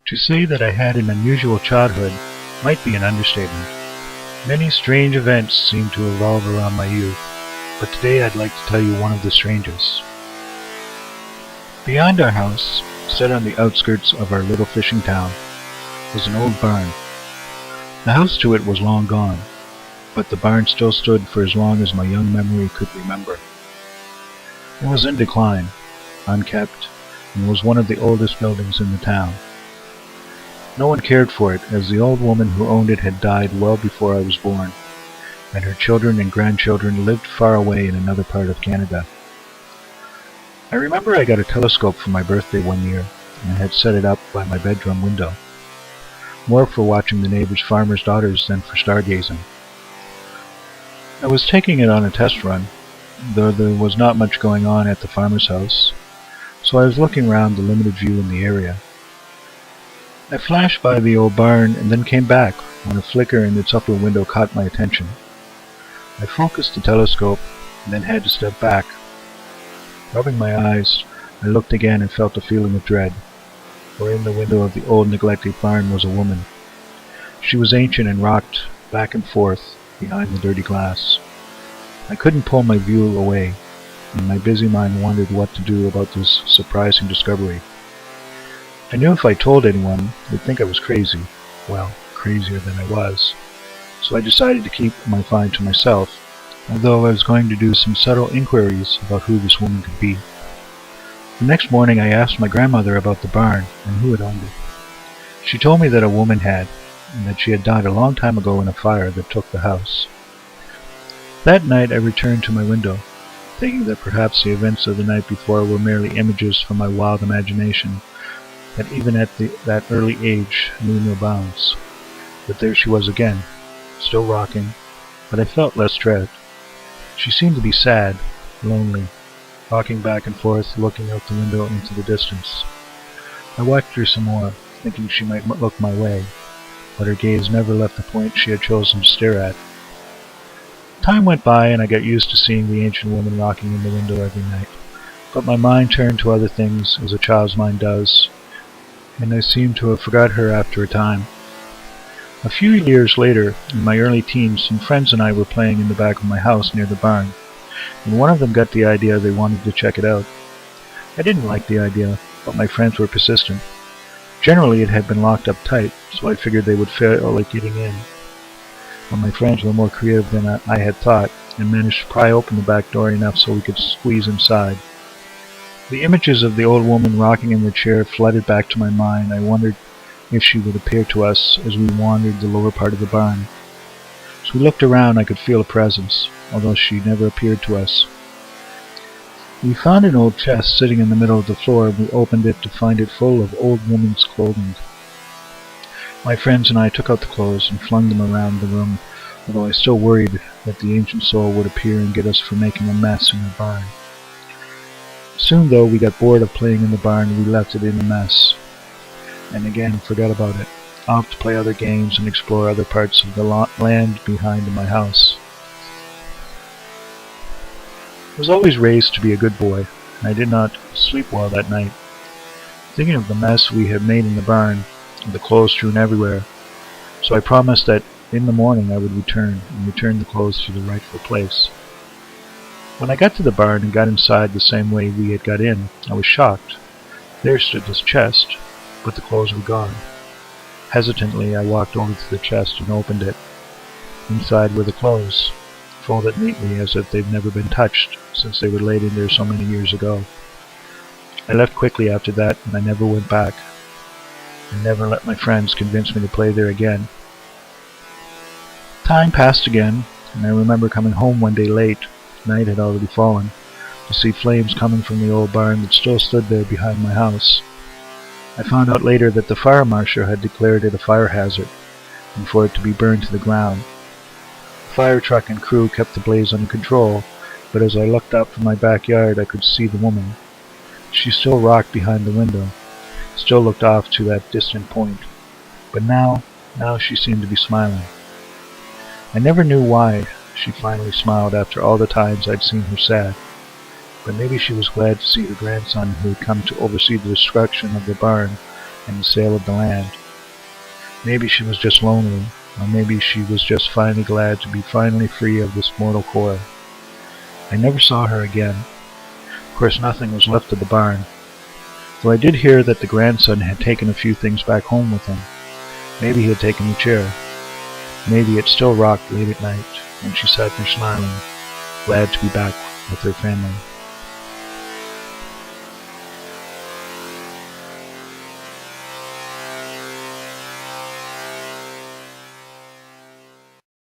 To say that I had an unusual childhood might be an understatement. Many strange events seem to revolve around my youth, but today I'd like to tell you one of the strangest. Beyond our house, set on the outskirts of our little fishing town, was an old barn. The house to it was long gone, but the barn still stood for as long as my young memory could remember. It was in decline, unkept, and was one of the oldest buildings in the town. No one cared for it, as the old woman who owned it had died well before I was born, and her children and grandchildren lived far away in another part of Canada. I remember I got a telescope for my birthday one year, and had set it up by my bedroom window, more for watching the neighbors' farmers' daughters than for stargazing. I was taking it on a test run, though there was not much going on at the farmer's house, so I was looking around the limited view in the area. I flashed by the old barn and then came back when a flicker in its upper window caught my attention. I focused the telescope and then had to step back. Rubbing my eyes, I looked again and felt a feeling of dread, for in the window of the old neglected barn was a woman. She was ancient and rocked back and forth behind the dirty glass. I couldn't pull my view away, and my busy mind wondered what to do about this surprising discovery. I knew if I told anyone, they'd think I was crazy. Well, crazier than I was. So I decided to keep my find to myself, although I was going to do some subtle inquiries about who this woman could be. The next morning I asked my grandmother about the barn and who had owned it. She told me that a woman had, and that she had died a long time ago in a fire that took the house. That night I returned to my window, thinking that perhaps the events of the night before were merely images from my wild imagination, that even at that early age knew no bounds. But there she was again, still rocking, but I felt less dread. She seemed to be sad, lonely, rocking back and forth, looking out the window into the distance. I watched her some more, thinking she might look my way, but her gaze never left the point she had chosen to stare at. Time went by and I got used to seeing the ancient woman rocking in the window every night, but my mind turned to other things, as a child's mind does, and I seemed to have forgot her after a time. A few years later, in my early teens, some friends and I were playing in the back of my house near the barn, and one of them got the idea they wanted to check it out. I didn't like the idea, but my friends were persistent. Generally it had been locked up tight, so I figured they would feel like getting in. But my friends were more creative than I had thought, and managed to pry open the back door enough so we could squeeze inside. The images of the old woman rocking in the chair flooded back to my mind. I wondered if she would appear to us as we wandered the lower part of the barn. As we looked around, I could feel a presence, although she never appeared to us. We found an old chest sitting in the middle of the floor, and we opened it to find it full of old woman's clothing. My friends and I took out the clothes and flung them around the room, although I still worried that the ancient soul would appear and get us for making a mess in the barn. Soon, though, we got bored of playing in the barn and we left it in a mess, and again forgot about it, off to play other games and explore other parts of the land behind my house. I was always raised to be a good boy, and I did not sleep well that night, thinking of the mess we had made in the barn, and the clothes strewn everywhere, so I promised that in the morning I would return the clothes to the rightful place. When I got to the barn and got inside the same way we had got in, I was shocked. There stood this chest, but the clothes were gone. Hesitantly, I walked over to the chest and opened it. Inside were the clothes, folded neatly as if they'd never been touched, since they were laid in there so many years ago. I left quickly after that, and I never went back. I never let my friends convince me to play there again. Time passed again, and I remember coming home one day late, night had already fallen, to see flames coming from the old barn that still stood there behind my house. I found out later that the fire marshal had declared it a fire hazard, and for it to be burned to the ground. The fire truck and crew kept the blaze under control, but as I looked up from my backyard I could see the woman. She still rocked behind the window, still looked off to that distant point, but now she seemed to be smiling. I never knew why she finally smiled after all the times I'd seen her sad, but maybe she was glad to see her grandson, who had come to oversee the destruction of the barn, and the sale of the land. Maybe she was just lonely, or maybe she was just finally glad to be finally free of this mortal coil. I never saw her again. Of course, nothing was left of the barn, though I did hear that the grandson had taken a few things back home with him. Maybe he had taken a chair. Maybe it still rocked late at night when she sat there smiling, glad to be back with her family.